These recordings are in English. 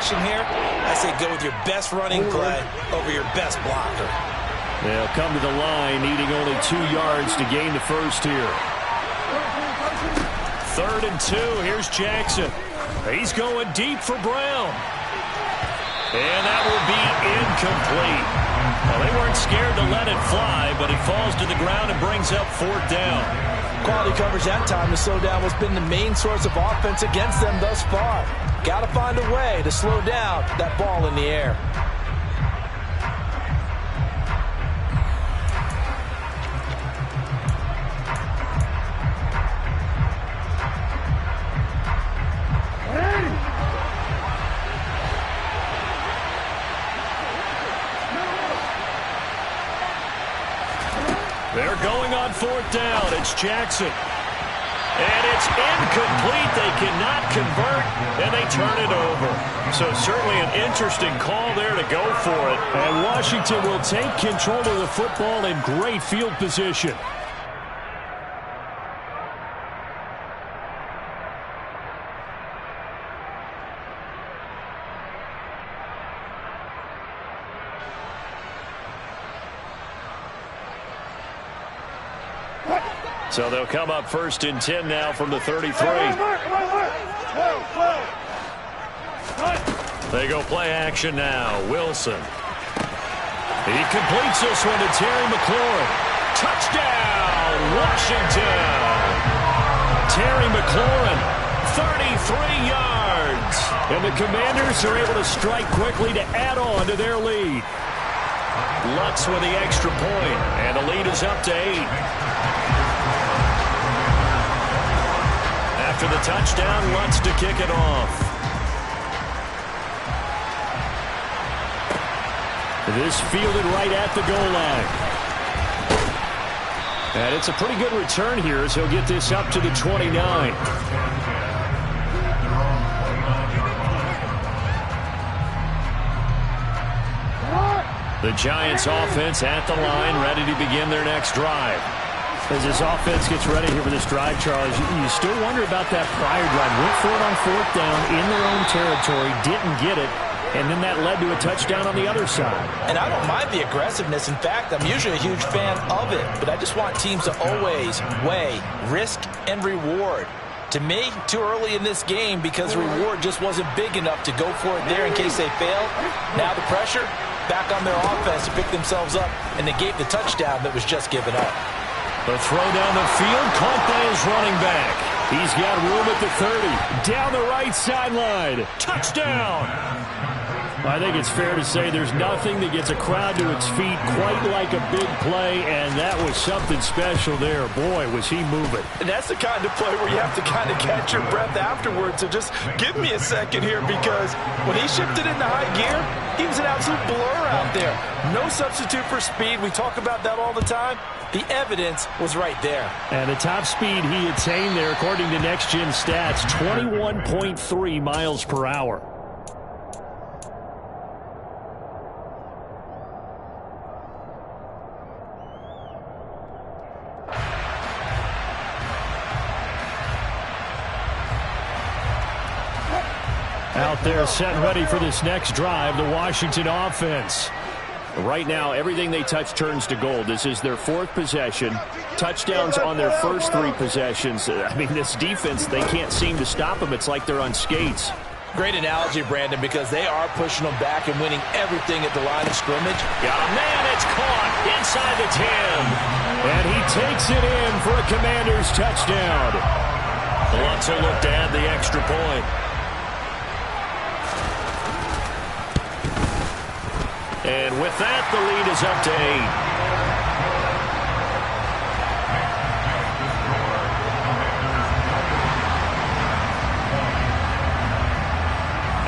action here, I say go with your best running play over your best blocker. They'll come to the line, needing only 2 yards to gain the first here. 3rd and 2. Here's Jackson. He's going deep for Brown. And that will be incomplete. Well, they weren't scared to let it fly, but it falls to the ground and brings up 4th down. Quality coverage that time to slow down what's been the main source of offense against them thus far. Got to find a way to slow down that ball in the air. They're going on 4th down. It's Jackson. And it's incomplete. They cannot convert, and they turn it over. So certainly an interesting call there to go for it. And Washington will take control of the football in great field position. So they'll come up 1st and 10 now from the 33. They go play action now. Wilson. He completes this one to Terry McLaurin. Touchdown, Washington. Terry McLaurin, 33 yards. And the Commanders are able to strike quickly to add on to their lead. Lutz with the extra point, and the lead is up to 8. After the touchdown, Lutz to kick it off. This fielded right at the goal line. And it's a pretty good return here as he'll get this up to the 29. The Giants offense at the line, ready to begin their next drive. As this offense gets ready here for this drive, Charles, you still wonder about that prior drive. Went for it on 4th down in their own territory, didn't get it, and then that led to a touchdown on the other side. And I don't mind the aggressiveness. In fact, I'm usually a huge fan of it, but I just want teams to always weigh risk and reward. To me, too early in this game because the reward just wasn't big enough to go for it there in case they failed. Now the pressure back on their offense to pick themselves up, and they gave the touchdown that was just given up. The throw down the field, caught by his running back. He's got room at the 30. Down the right sideline. Touchdown! I think it's fair to say there's nothing that gets a crowd to its feet quite like a big play, and that was something special there. Boy, was he moving. And that's the kind of play where you have to kind of catch your breath afterwards. So just give me a second here, because when he shifted into high gear, he was an absolute blur out there. No substitute for speed. We talk about that all the time. The evidence was right there. And the top speed he attained there, according to Next Gen Stats, 21.3 miles per hour. Out there set and ready for this next drive, the Washington offense. Right now, everything they touch turns to gold. This is their 4th possession. Touchdowns on their first 3 possessions. I mean, this defense, they can't seem to stop them. It's like they're on skates. Great analogy, Brandon, because they are pushing them back and winning everything at the line of scrimmage. Got a man, it's caught inside the 10. And he takes it in for a Commanders touchdown. Lutz will look to add the extra point. And with that, the lead is up to 8.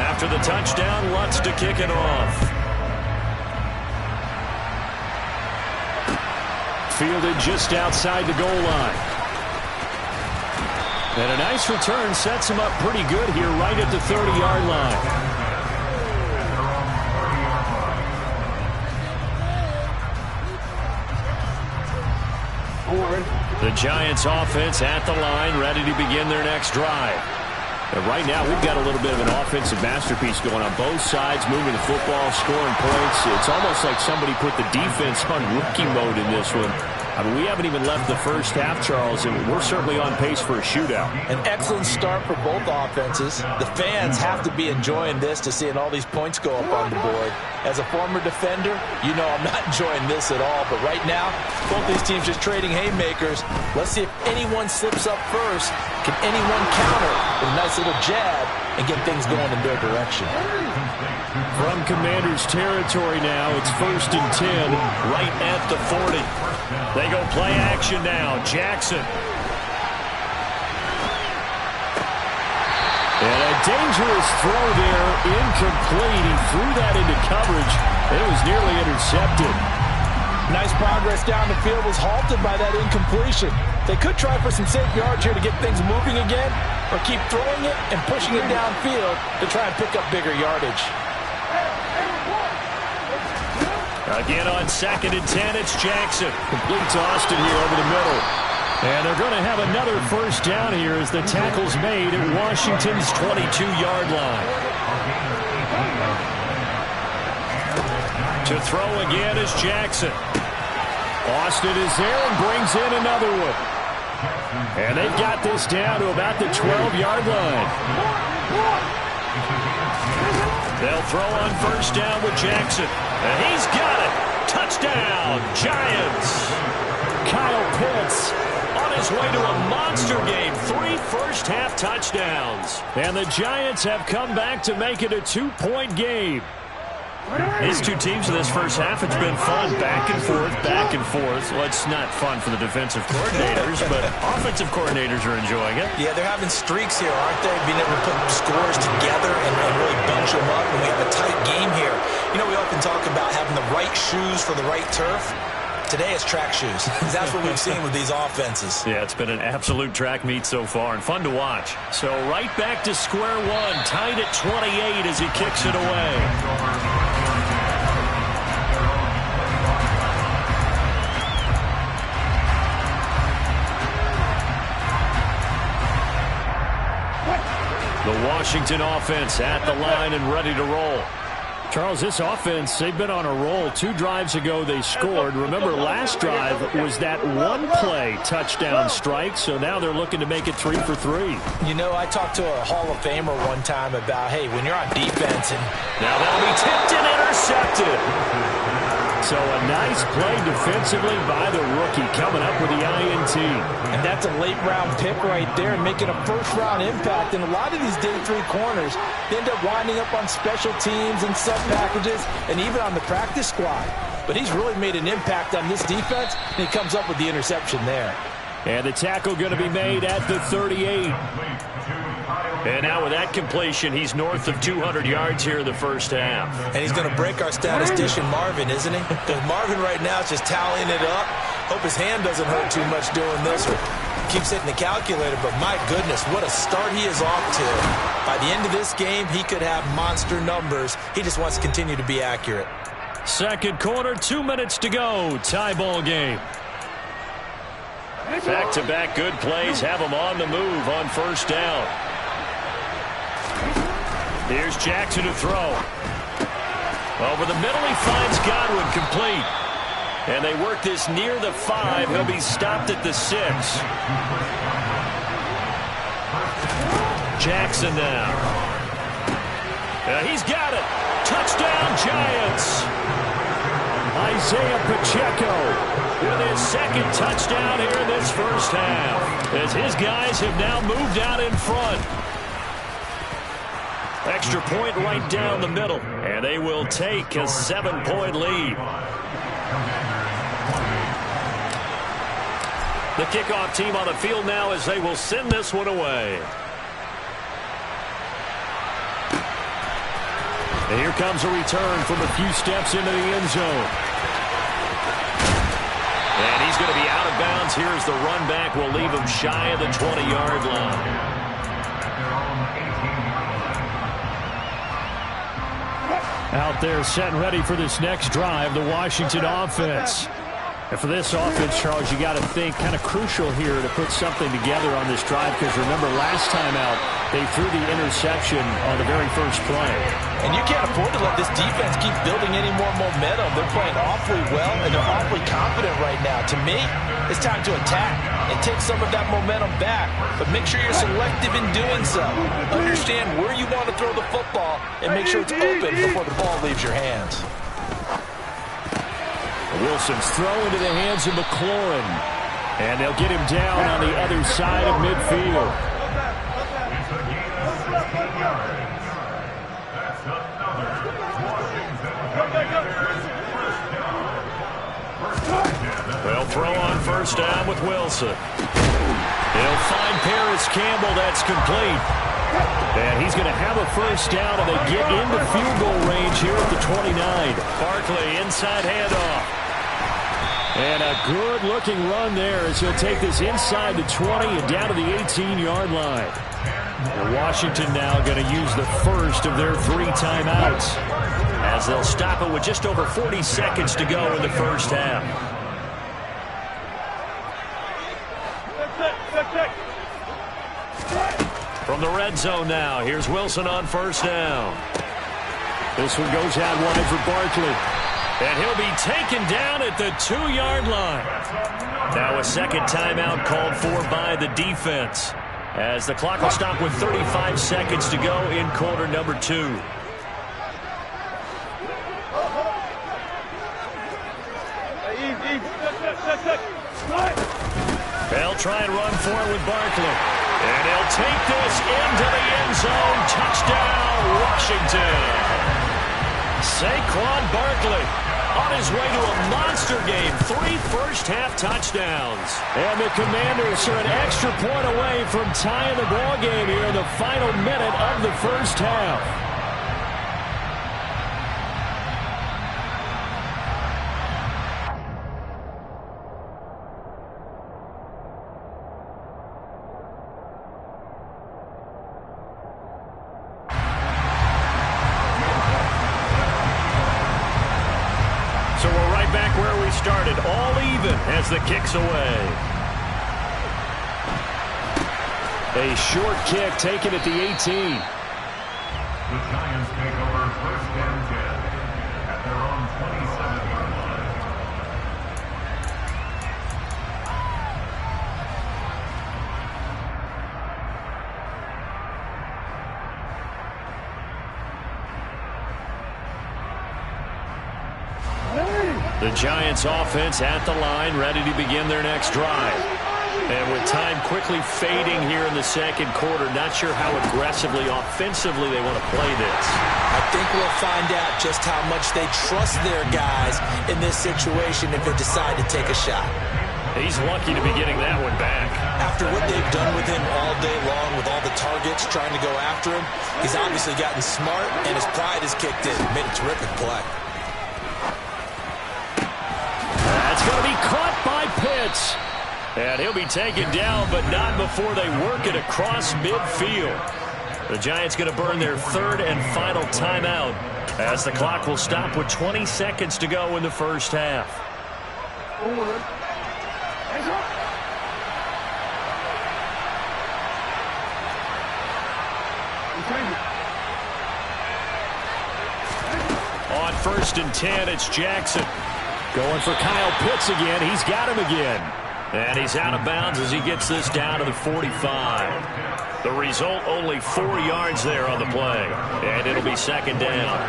After the touchdown, Lutz to kick it off. Fielded just outside the goal line. And a nice return sets him up pretty good here right at the 30-yard line. The Giants offense at the line, ready to begin their next drive. And right now, we've got a little bit of an offensive masterpiece going on both sides, moving the football, scoring points. It's almost like somebody put the defense on rookie mode in this one. I mean, we haven't even left the first half, Charles, and we're certainly on pace for a shootout. An excellent start for both offenses. The fans have to be enjoying this to seeing all these points go up on the board. As a former defender, you know I'm not enjoying this at all. But right now, both these teams just trading haymakers. Let's see if anyone slips up first. Can anyone counter with a nice little jab and get things going in their direction? From Commanders territory now, it's 1st and 10, right at the 40. They go play action now. Jackson. And a dangerous throw there, incomplete. He threw that into coverage. It was nearly intercepted. Nice progress down the field was halted by that incompletion. They could try for some safe yards here to get things moving again, or keep throwing it and pushing it downfield to try and pick up bigger yardage. Again on 2nd and 10, it's Jackson. Complete to Austin here over the middle. And they're going to have another first down here as the tackle's made at Washington's 22-yard line. To throw again is Jackson. Austin is there and brings in another one. And they've got this down to about the 12-yard line. They'll throw on first down with Jackson. And he's got it. Touchdown, Giants. Kyle Pitts on his way to a monster game. 3 first-half touchdowns. And the Giants have come back to make it a 2-point game. These two teams in this first half, it's been fun. Back and forth, back and forth. Well, it's not fun for the defensive coordinators, but offensive coordinators are enjoying it. Yeah, they're having streaks here, aren't they? Being able to put scores together and really bunch them up, and we have a tight game here. You know, we often talk about having the right shoes for the right turf. Today it's track shoes. That's what we've seen with these offenses. Yeah, it's been an absolute track meet so far and fun to watch. So right back to square one, tied at 28 as he kicks it away. The Washington offense at the line and ready to roll. Charles, this offense, they've been on a roll. 2 drives ago they scored. Remember, last drive was that one-play touchdown strike, so now they're looking to make it 3 for 3. You know, I talked to a Hall of Famer one time about, hey, when you're on defense and... Now that'll be tipped and intercepted. So a nice play defensively by the rookie coming up with the INT. And that's a late-round pick right there, making a first-round impact. And a lot of these day 3 corners, they end up winding up on special teams and sub-packages and even on the practice squad. But he's really made an impact on this defense, and he comes up with the interception there. And the tackle going to be made at the 38. And now with that completion, he's north of 200 yards here in the first half. And he's going to break our statistician Marvin, isn't he? Because Marvin right now is just tallying it up. Hope his hand doesn't hurt too much doing this, or keeps hitting the calculator. But my goodness, what a start he is off to. By the end of this game, he could have monster numbers. He just wants to continue to be accurate. Second quarter, 2 minutes to go. Tie ball game. Back-to-back good plays have him on the move on first down. Here's Jackson to throw. Over the middle, he finds Godwin complete. And they work this near the 5. He'll be stopped at the 6. Jackson now. He's got it. Touchdown, Giants. Isaiah Pacheco with his second touchdown here in this first half, as his guys have now moved out in front. Extra point right down the middle, and they will take a 7-point lead. The kickoff team on the field now as they will send this one away. And here comes a return from a few steps into the end zone. And he's going to be out of bounds. Here's the run back. Will leave him shy of the 20-yard line. Out there set and ready for this next drive, the Washington offense. And for this offense, Charles, you got to think kind of crucial here to put something together on this drive, because remember last time out, They threw the interception on the very first play. And you can't afford to let this defense keep building any more momentum. They're playing awfully well, and they're awfully confident right now. To me, it's time to attack and take some of that momentum back. But make sure you're selective in doing so. Understand where you want to throw the football and make sure it's open before the ball leaves your hands. Wilson's throw into the hands of McLaurin. And they'll get him down on the other side of midfield. They'll throw on first down with Wilson. They'll find Paris Campbell. That's complete. And he's going to have a first down, and they get into field goal range here at the 29. Barkley, inside handoff. And a good-looking run there as he'll take this inside the 20 and down to the 18-yard line. And Washington now going to use the first of their 3 timeouts as they'll stop it with just over 40 seconds to go in the first half. From the red zone now, here's Wilson on first down. This one goes out wide for Barkley. And he'll be taken down at the 2-yard line. Now a second timeout called for by the defense, as the clock will stop with 35 seconds to go in quarter number 2. They'll try and run for it with Barkley. And he'll take this into the end zone. Touchdown, Washington. Saquon Barkley on his way to a monster game. 3 first-half touchdowns. And the Commanders are an extra point away from tying the ball game here in the final minute of the first half. Started all even as the kick's away. A short kick taken at the 18. The Giants take over first and 10 at their own 27-yard line. The Giants offense at the line, ready to begin their next drive. And with time quickly fading here in the second quarter, not sure how aggressively, offensively they want to play this. I think we'll find out just how much they trust their guys in this situation if they decide to take a shot. He's lucky to be getting that one back. After what they've done with him all day long, with all the targets trying to go after him, he's obviously gotten smart, and his pride has kicked in. Made a terrific play. That's going to be caught by Pitts. And he'll be taken down, but not before they work it across midfield. The Giants going to burn their third and final timeout as the clock will stop with 20 seconds to go in the first half. On first and 10, it's Jackson. Going for Kyle Pitts again. He's got him again. And he's out of bounds as he gets this down to the 45. The result, only 4 yards there on the play. And it'll be second down.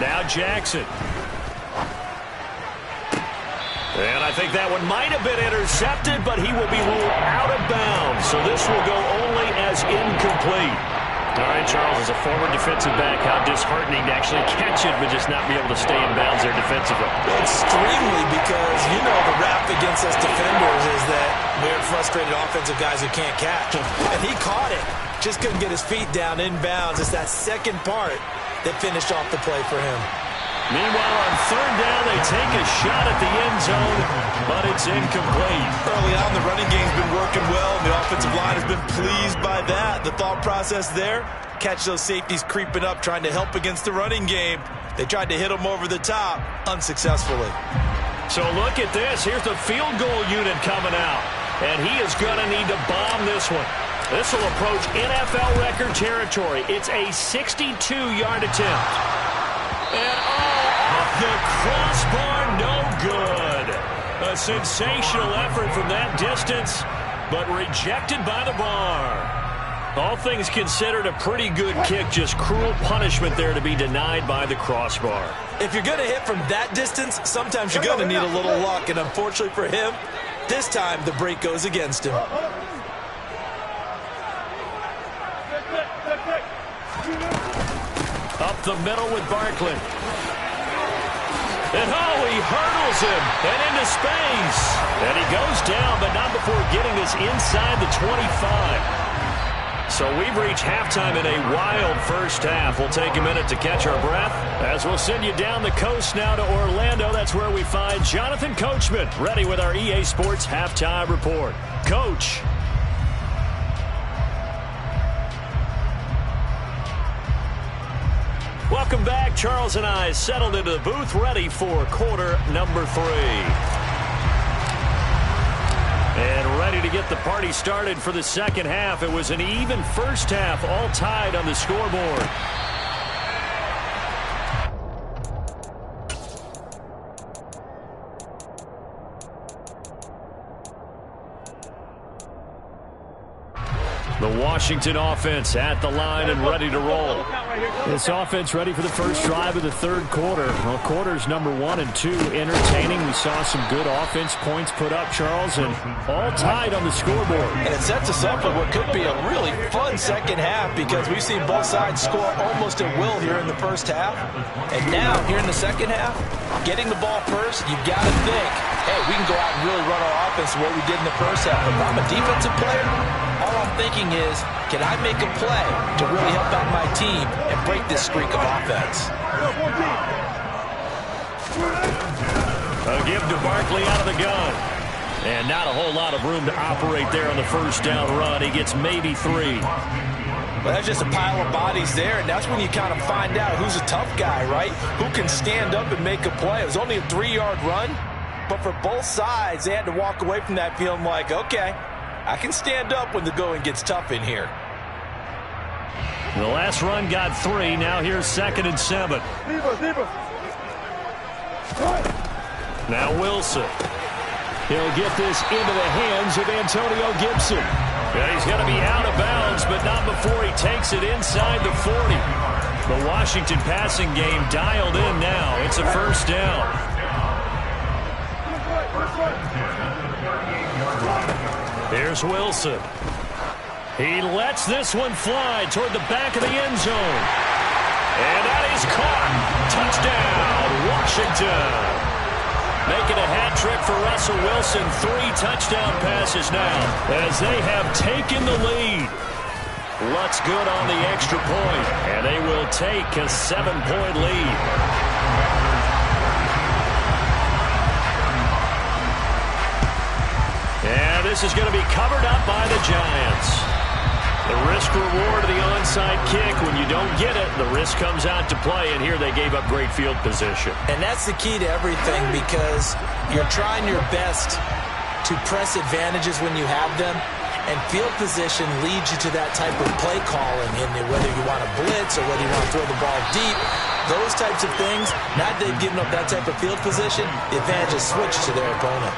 Now Jackson. And I think that one might have been intercepted, but he will be ruled out of bounds. So this will go only as incomplete. All right, Charles, as a former defensive back, how disheartening to actually catch it, but just not be able to stay in bounds there defensively. Extremely, because, you know, the rap against us defenders is that we're frustrated offensive guys who can't catch. And he caught it. Just couldn't get his feet down in bounds. It's that second part that finished off the play for him. Meanwhile, on third down, they take a shot at the end zone, but it's incomplete. Early on, the running game's been working well, and the offensive line has been pleased by that. The thought process there, catch those safeties creeping up, trying to help against the running game. They tried to hit them over the top, unsuccessfully. So look at this. Here's the field goal unit coming out. And he is going to need to bomb this one. This will approach NFL record territory. It's a 62-yard attempt. And off the crossbar, no good. A sensational effort from that distance, but rejected by the bar. All things considered, a pretty good kick. Just cruel punishment there to be denied by the crossbar. If you're going to hit from that distance, sometimes you're going to need a little luck. And unfortunately for him, this time the break goes against him. Up the middle with Barkley. And he hurdles him and into space. And he goes down, but not before getting this inside the 25. So we've reached halftime in a wild first half. We'll take a minute to catch our breath as we'll send you down the coast now to Orlando. That's where we find Jonathan Coachman, ready with our EA Sports Halftime Report. Coach. Welcome back. Charles and I settled into the booth, ready for quarter number 3. And ready to get the party started for the second half. It was an even first half, all tied on the scoreboard. The Washington offense at the line and ready to roll. This offense ready for the first drive of the third quarter. Well, quarters number 1 and 2 entertaining. We saw some good offense points put up, Charles, and all tied on the scoreboard. And it sets us up for what could be a really fun second half because we've seen both sides score almost at will here in the first half. And now, here in the second half, getting the ball first, you've got to think, hey, we can go out and really run our offense the way we did in the first half. If I'm a defensive player, all I'm thinking is, can I make a play to really help out my team and break this streak of offense? A give to Barkley out of the gun. And not a whole lot of room to operate there on the first down run. He gets maybe 3. Well, that's just a pile of bodies there, and that's when you kind of find out who's a tough guy, right? Who can stand up and make a play. It was only a 3-yard run, but for both sides, they had to walk away from that feeling like, okay, I can stand up when the going gets tough in here. The last run got 3. Now here's 2nd and 7. Now Wilson. He'll get this into the hands of Antonio Gibson. Yeah, he's going to be out of bounds, but not before he takes it inside the 40. The Washington passing game dialed in now. It's a first down. Here's Wilson. He lets this one fly toward the back of the end zone. And that is caught. Touchdown, Washington. Making a hat trick for Russell Wilson. 3 touchdown passes now as they have taken the lead. Lutz good on the extra point, and they will take a 7-point lead. And this is going to be covered up by the Giants. The risk-reward of the onside kick, when you don't get it, the risk comes out to play, and here they gave up great field position. And that's the key to everything because you're trying your best to press advantages when you have them, and field position leads you to that type of play calling, and whether you want to blitz or whether you want to throw the ball deep, those types of things, now that they've given up that type of field position, the advantage is switched to their opponent.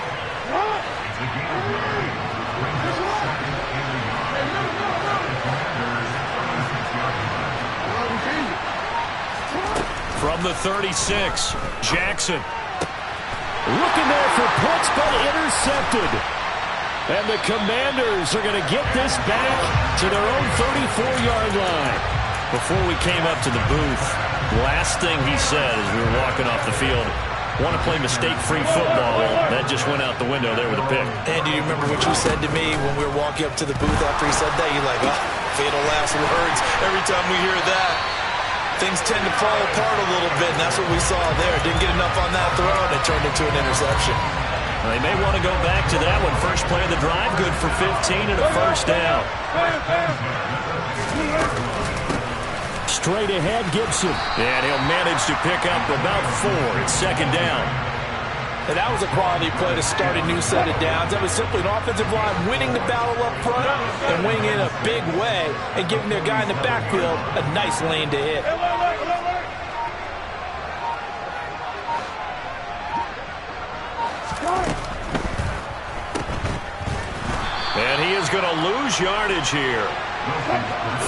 From the 36, Jackson. Looking there for points, but intercepted. And the Commanders are going to get this back to their own 34-yard line. Before we came up to the booth, last thing he said as we were walking off the field, want to play mistake-free football. Well, that just went out the window there with a pick. And do you remember what you said to me when we were walking up to the booth after he said that? You're like, oh, fatal last words. Every time we hear that, things tend to fall apart a little bit, and that's what we saw there. Didn't get enough on that throw, and it turned into an interception. Well, they may want to go back to that one. First play of the drive, good for 15 and a first down. Straight ahead, Gibson. And he'll manage to pick up about 4. It's 2nd down. And that was a quality play to start a new set of downs. That was simply an offensive line winning the battle up front and winning in a big way and giving their guy in the backfield a nice lane to hit. And he is going to lose yardage here.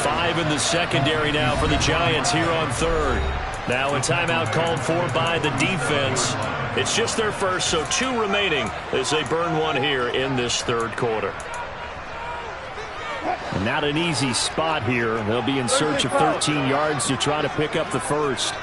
5 in the secondary now for the Giants here on third. Now a timeout called for by the defense. It's just their first, so 2 remaining as they burn one here in this third quarter. Not an easy spot here. They'll be in search of 13 yards to try to pick up the first.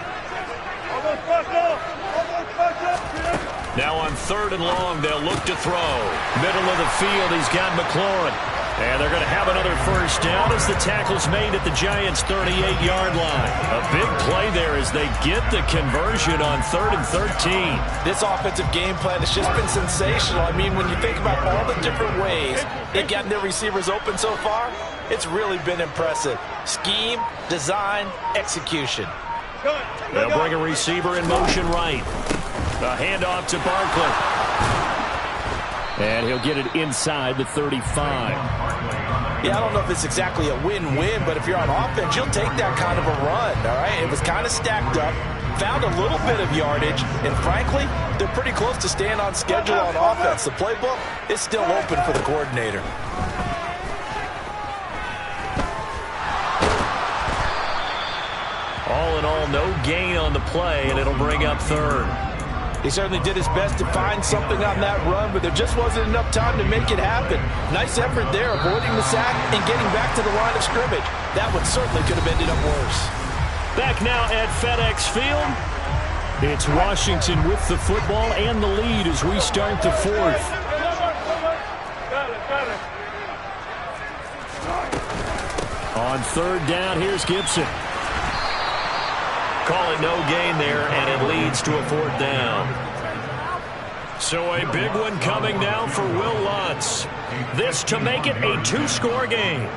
Now on 3rd and long, they'll look to throw. Middle of the field, he's got McLaurin. And they're going to have another first down as the tackle's made at the Giants' 38-yard line. A big play there as they get the conversion on 3rd and 13. This offensive game plan has just been sensational. I mean, when you think about all the different ways they've gotten their receivers open so far, it's really been impressive. Scheme, design, execution. They'll bring a receiver in motion right. A handoff to Barkley. And he'll get it inside the 35. Yeah, I don't know if it's exactly a win-win, but if you're on offense, you'll take that kind of a run, all right? It was kind of stacked up, found a little bit of yardage, and frankly, they're pretty close to staying on schedule on offense. The playbook is still open for the coordinator. All in all, no gain on the play, and it'll bring up 3rd. He certainly did his best to find something on that run, but there just wasn't enough time to make it happen. Nice effort there, avoiding the sack and getting back to the line of scrimmage. That one certainly could have ended up worse. Back now at FedEx Field. It's Washington with the football and the lead as we start the 4th. On 3rd down, here's Gibson. Call it no gain there, and it leads to a 4th down. So a big one coming now for Will Lutz. This to make it a 2-score game.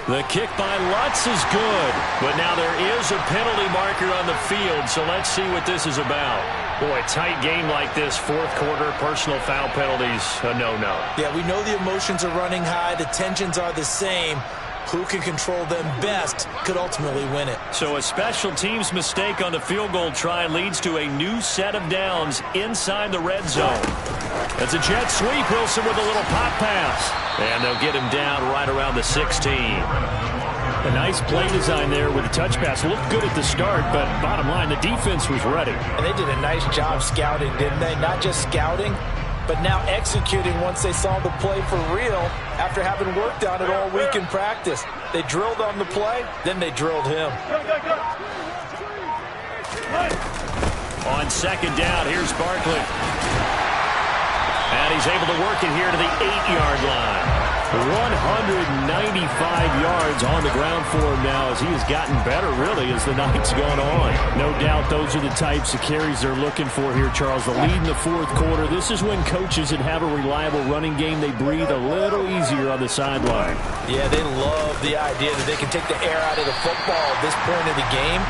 The kick by Lutz is good, but now there is a penalty marker on the field, so let's see what this is about. Boy, a tight game like this, 4th quarter, personal foul penalties, a no-no. Yeah, we know the emotions are running high, the tensions are the same. Who can control them best could ultimately win it. So a special teams mistake on the field goal try leads to a new set of downs inside the red zone. That's a jet sweep. Wilson with a little pop pass. And they'll get him down right around the 16. A nice play design there with the touch pass. Looked good at the start, but bottom line, the defense was ready. And they did a nice job scouting, didn't they? Not just scouting, but now executing once they saw the play for real after having worked on it all week in practice. They drilled on the play, then they drilled him. On 2nd down, here's Barkley. And he's able to work it here to the 8-yard line. 195 yards on the ground for him now as he has gotten better, really, as the night's gone on. No doubt those are the types of carries they're looking for here, Charles. The lead in the 4th quarter. This is when coaches that have a reliable running game, they breathe a little easier on the sideline. Yeah, they love the idea that they can take the air out of the football at this point of the game.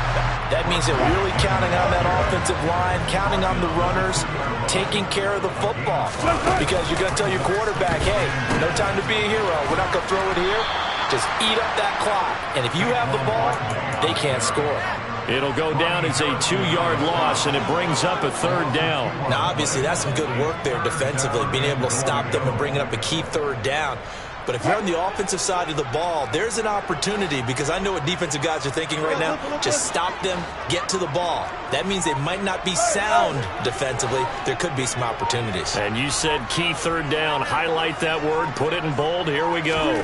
That means they're really counting on that offensive line, counting on the runners, taking care of the football. Because you're going to tell your quarterback, hey, no time to be a hero. We're not going to throw it here. Just eat up that clock. And if you have the ball, they can't score. It'll go down as a 2-yard loss, and it brings up a 3rd down. Now, obviously, that's some good work there defensively, being able to stop them and bringing up a key 3rd down. But if you're on the offensive side of the ball, there's an opportunity, because I know what defensive guys are thinking right now. Just stop them, get to the ball. That means they might not be sound defensively. There could be some opportunities. And you said key 3rd down. Highlight that word. Put it in bold. Here we go.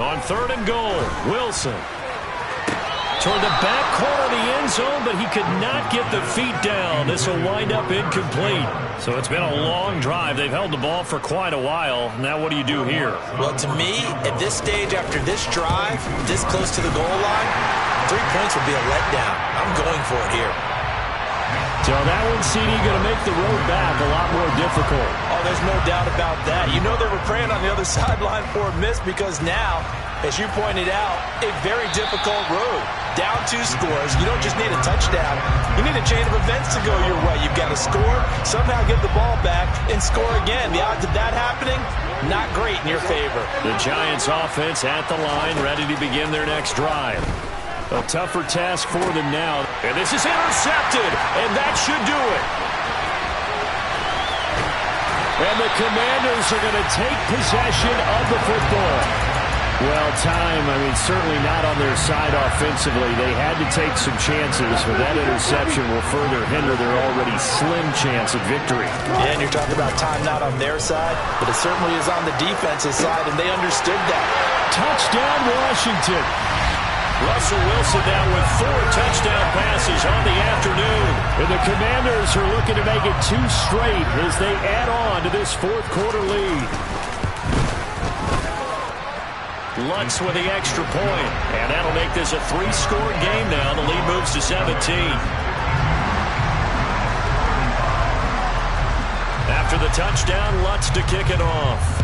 On 3rd and goal, Wilson. Toward the back corner of the end zone, but he could not get the feet down. This will wind up incomplete. So it's been a long drive. They've held the ball for quite a while. Now what do you do here? Well, to me, at this stage, after this drive, this close to the goal line, 3 points would be a letdown. I'm going for it here. So that one, CD, going to make the road back a lot more difficult. Oh, there's no doubt about that. You know they were praying on the other sideline for a miss, because now As you pointed out, a very difficult road. Down 2 scores. You don't just need a touchdown. You need a chain of events to go your way. You've got to score, somehow get the ball back, and score again. The odds of that happening, not great in your favor. The Giants offense at the line, ready to begin their next drive. A tougher task for them now. And this is intercepted, and that should do it. And the Commanders are going to take possession of the football. Well, time, certainly not on their side offensively. They had to take some chances, but that interception will further hinder their already slim chance of victory. Yeah, and you're talking about time not on their side, but it certainly is on the defensive side, and they understood that. Touchdown, Washington. Russell Wilson now with 4 touchdown passes on the afternoon. And the Commanders are looking to make it 2 straight as they add on to this fourth-quarter lead. Lutz with the extra point, and that'll make this a 3-score game now. The lead moves to 17. After the touchdown, Lutz to kick it off.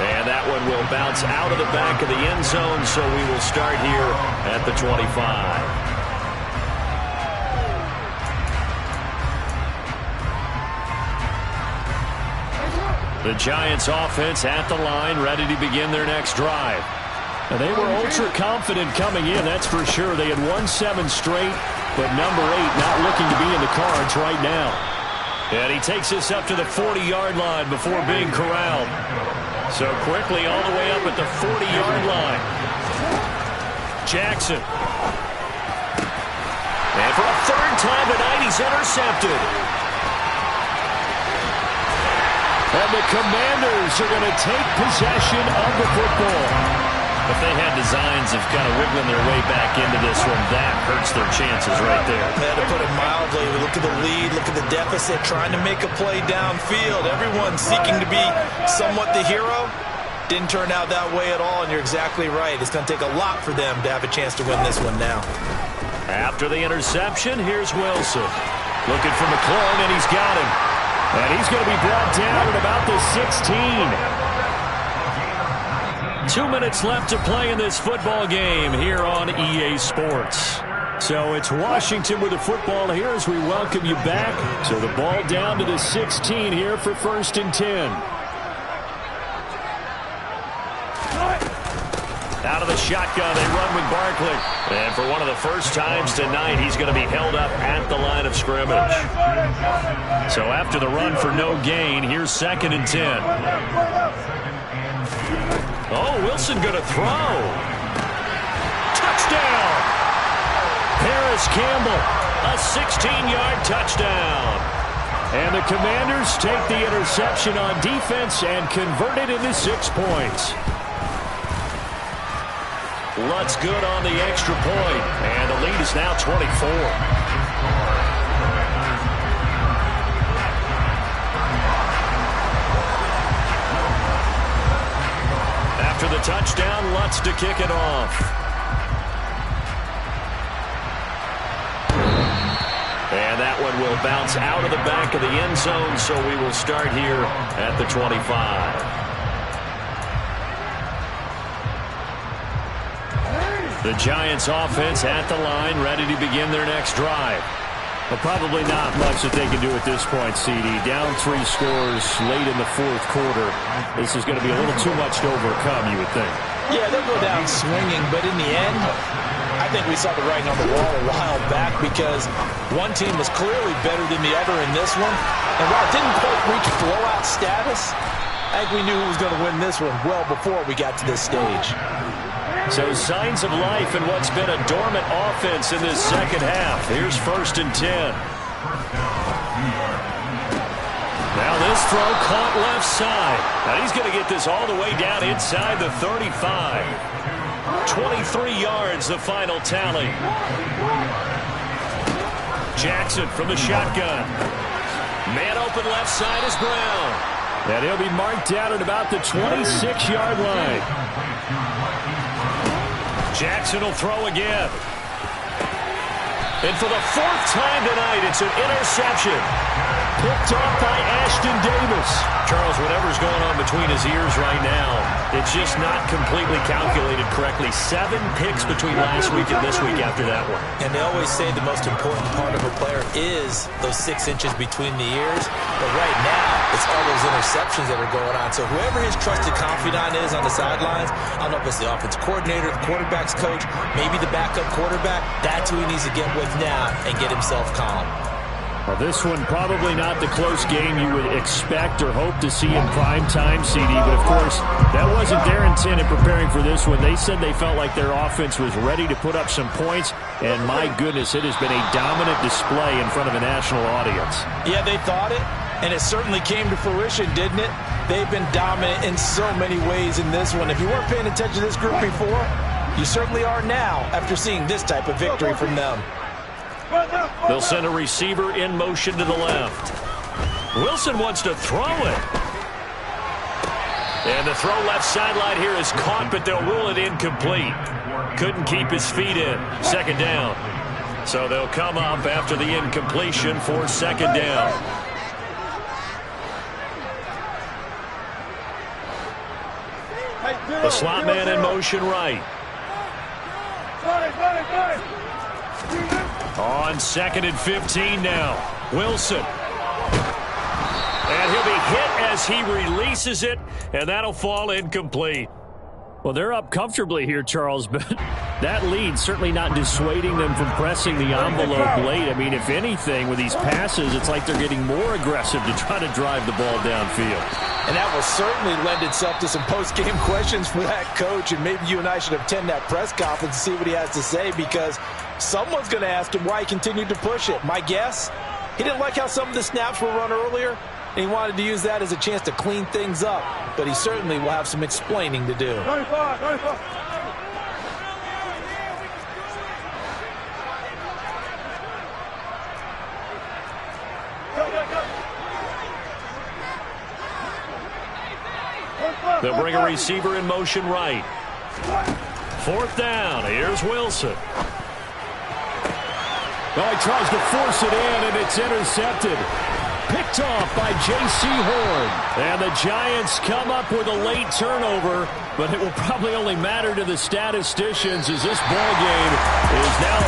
And that one will bounce out of the back of the end zone, so we will start here at the 25. The Giants offense at the line, ready to begin their next drive. And they were ultra confident coming in, that's for sure. They had won 7 straight, but number 8 not looking to be in the cards right now. And he takes this up to the 40-yard line before being corralled. So quickly all the way up at the 40-yard line. Jackson. And for a 3rd time tonight, he's intercepted. And the Commanders are going to take possession of the football. If they had designs of kind of wiggling their way back into this one, that hurts their chances right there. To put it mildly, look at the lead, look at the deficit, trying to make a play downfield. Everyone seeking to be somewhat the hero. Didn't turn out that way at all, and you're exactly right. It's going to take a lot for them to have a chance to win this one now. After the interception, here's Wilson. Looking for McLaurin, and he's got him. And he's going to be brought down at about the 16. 2 minutes left to play in this football game here on EA Sports. So it's Washington with the football here as we welcome you back. So the ball down to the 16 here for 1st and 10. Out of the shotgun, they run with Barkley. And for one of the first times tonight, he's going to be held up at the line of scrimmage. So after the run for no gain, here's 2nd and 10. Oh, Wilson going to throw. Touchdown! Paris Campbell, a 16-yard touchdown. And the Commanders take the interception on defense and convert it into 6 points. Lutz good on the extra point, and the lead is now 24. After the touchdown, Lutz to kick it off. And that one will bounce out of the back of the end zone, so we will start here at the 25. The Giants offense at the line, ready to begin their next drive. But probably not much that they can do at this point, CD. Down 3 scores late in the 4th quarter. This is going to be a little too much to overcome, you would think. Yeah, they'll go down swinging, but in the end, I think we saw the writing on the wall a while back because one team was clearly better than the other in this one. And while it didn't quite reach blowout status, I think we knew who was going to win this one well before we got to this stage. So signs of life in what's been a dormant offense in this second half. Here's 1st and 10. Now this throw caught left side. Now he's going to get this all the way down inside the 35. 23 yards, the final tally. Jackson from the shotgun. Man open left side is Brown. And he'll be marked down at about the 26-yard line. Jackson will throw again. And for the 4th time tonight, it's an interception. picked off by Ashton Davis. Charles, whatever's going on between his ears right now, it's just not completely calculated correctly. 7 picks between last week and this week after that one. And they always say the most important part of a player is those 6 inches between the ears. But right now, it's all those interceptions that are going on. So whoever his trusted confidant is on the sidelines, I don't know if it's the offense coordinator, the quarterback's coach, maybe the backup quarterback, that's who he needs to get with now and get himself calm. Well, this one probably not the close game you would expect or hope to see in prime time, CD. But, of course, that wasn't their intent in preparing for this one. They said they felt like their offense was ready to put up some points. And, my goodness, it has been a dominant display in front of a national audience. Yeah, they thought it, and it certainly came to fruition, didn't it? They've been dominant in so many ways in this one. If you weren't paying attention to this group before, you certainly are now after seeing this type of victory from them. They'll send a receiver in motion to the left. Wilson wants to throw it. And the throw left sideline here is caught, but they'll rule it incomplete. Couldn't keep his feet in. 2nd down. So they'll come up after the incompletion for 2nd down. The slot man in motion right. On 2nd and 15 now. Wilson. And he'll be hit as he releases it, and that'll fall incomplete. Well, they're up comfortably here, Charles, but that lead certainly not dissuading them from pressing the envelope late. I mean, if anything, with these passes, it's like they're getting more aggressive to try to drive the ball downfield. And that will certainly lend itself to some post-game questions for that coach, and maybe you and I should attend that press conference and see what he has to say, because someone's going to ask him why he continued to push it. My guess, he didn't like how some of the snaps were run earlier, and he wanted to use that as a chance to clean things up. But he certainly will have some explaining to do. 95, 95. They'll bring a receiver in motion right. 4th down. Here's Wilson. Well, he tries to force it in, and it's intercepted. Picked off by J.C. Horn. And the Giants come up with a late turnover, but it will probably only matter to the statisticians as this ball game is now